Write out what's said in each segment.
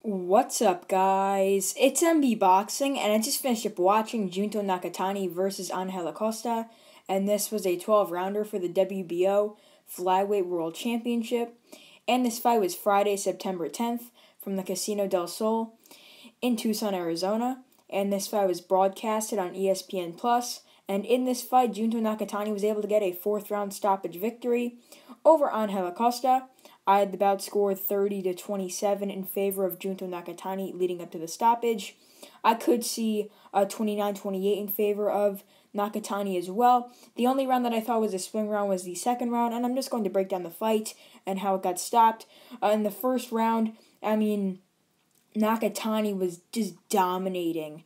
What's up, guys? It's MB Boxing, and I just finished up watching Junto Nakatani versus Angel Acosta, and this was a 12-rounder for the WBO Flyweight World Championship. And this fight was Friday, September 10th, from the Casino del Sol in Tucson, Arizona. And this fight was broadcasted on ESPN Plus. And in this fight, Junto Nakatani was able to get a fourth-round stoppage victory over Angel Acosta. I had the bout scored 30-27 in favor of Junto Nakatani leading up to the stoppage. I could see 29-28 in favor of Nakatani as well. The only round that I thought was a swing round was the second round, and I'm just going to break down the fight and how it got stopped. In the first round, Nakatani was just dominating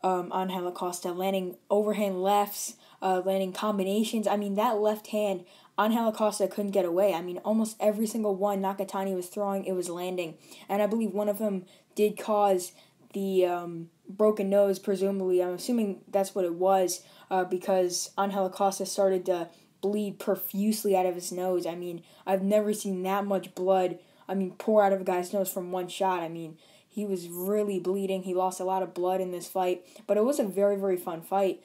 Angel Acosta, landing overhand lefts, landing combinations. That left hand, Angel Acosta couldn't get away. Almost every single one Nakatani was throwing, it was landing. And I believe one of them did cause the broken nose, presumably. I'm assuming that's what it was, because Angel Acosta started to bleed profusely out of his nose. I've never seen that much blood, pour out of a guy's nose from one shot. He was really bleeding. He lost a lot of blood in this fight, but it was a very, very fun fight.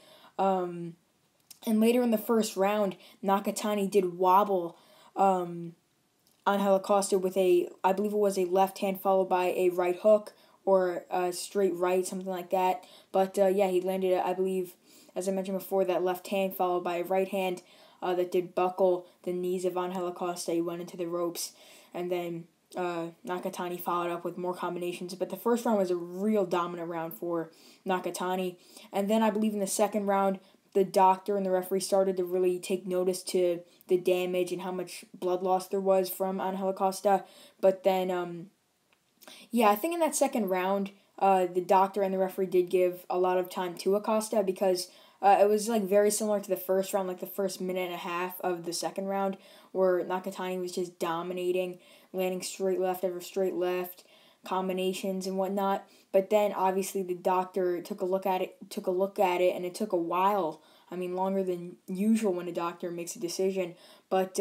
And later in the first round, Nakatani did wobble Angel Acosta with I believe it was a left hand followed by a right hook or a straight right, something like that. But he landed, I believe, as I mentioned before, that left hand followed by a right hand that did buckle the knees of Angel Acosta. He went into the ropes, and then Nakatani followed up with more combinations. But the first round was a real dominant round for Nakatani. And then I believe in the second round, the doctor and the referee started to really take notice to the damage and how much blood loss there was from Angel Acosta. But then, I think in that second round, the doctor and the referee did give a lot of time to Acosta because it was very similar to the first round, the first minute and a half of the second round, where Nakatani was just dominating, landing straight left over straight left, combinations and whatnot. But then obviously the doctor took a look at it, and it took a while. Longer than usual when a doctor makes a decision. But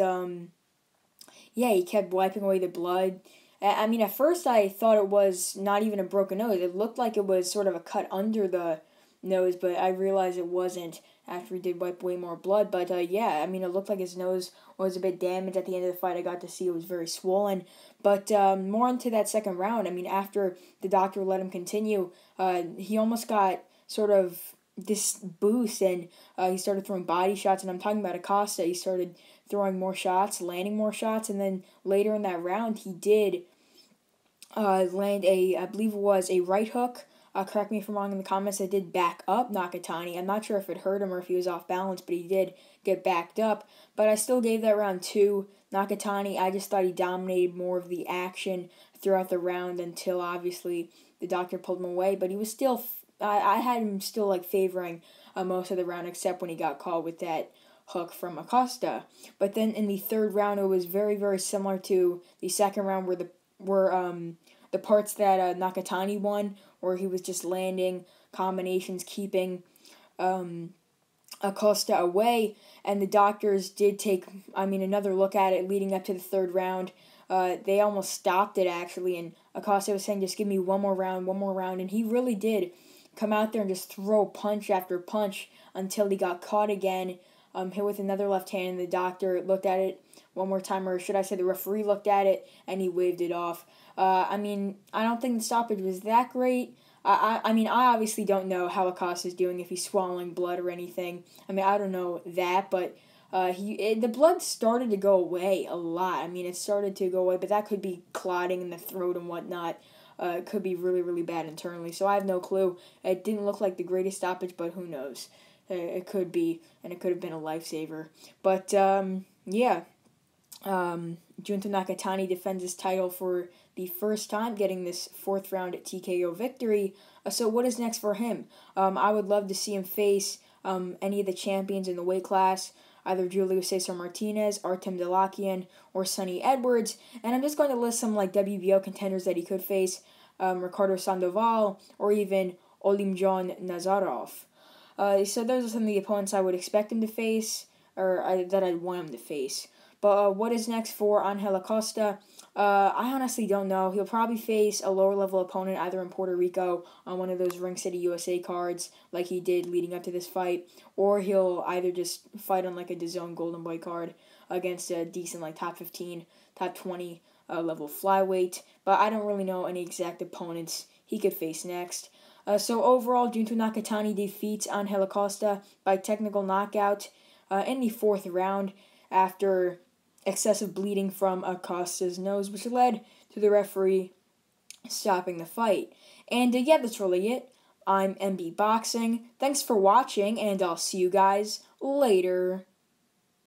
he kept wiping away the blood. At first I thought it was not even a broken nose. It looked like it was sort of a cut under the nose, but I realized it wasn't after he did wipe away more blood. But it looked like his nose was a bit damaged at the end of the fight. I got to see it was very swollen. But more into that second round, after the doctor let him continue, he almost got sort of this boost, and he started throwing body shots, and I'm talking about Acosta. He started throwing more shots, landing more shots, and then later in that round, he did land I believe it was a right hook. Correct me if I'm wrong in the comments. That did back up Nakatani. I'm not sure if it hurt him or if he was off balance, but he did get backed up. But I still gave that round to Nakatani. I just thought he dominated more of the action throughout the round until obviously the doctor pulled him away. But he was still, I had him still favoring most of the round, except when he got caught with that hook from Acosta. But then in the third round, it was very, very similar to the second round, where the parts that Nakatani won, where he was just landing combinations, keeping Acosta away, and the doctors did take, another look at it leading up to the third round. They almost stopped it, actually, and Acosta was saying, just give me one more round, and he really did come out there and just throw punch after punch until he got caught again, hit with another left hand, and the doctor looked at it one more time, or should I say the referee looked at it, and he waved it off. I don't think the stoppage was that great. I obviously don't know how Acosta's doing, if he's swallowing blood or anything. I don't know that, but the blood started to go away a lot. It started to go away, but that could be clotting in the throat and whatnot. It could be really, really bad internally, so I have no clue. It didn't look like the greatest stoppage, but who knows? It could be, and it could have been a lifesaver. But, Junto Nakatani defends his title for the first time, getting this fourth round TKO victory. So what is next for him? I would love to see him face any of the champions in the weight class, either Julio Cesar Martinez, Artem Delakian, or Sonny Edwards. And I'm just going to list some WBO contenders that he could face: Ricardo Sandoval, or even Olimjon Nazarov. So those are some of the opponents I would expect him to face, or that I'd want him to face. But what is next for Angel Acosta? I honestly don't know. He'll probably face a lower level opponent either in Puerto Rico on one of those Ring City USA cards like he did leading up to this fight, or he'll either just fight on like a DAZN Golden Boy card against a decent like top 15, top 20 level flyweight. But I don't really know any exact opponents he could face next. So overall, Junto Nakatani defeats Angel Acosta by technical knockout in the fourth round after excessive bleeding from Acosta's nose, which led to the referee stopping the fight. And yeah, that's really it. I'm MB Boxing. Thanks for watching, and I'll see you guys later.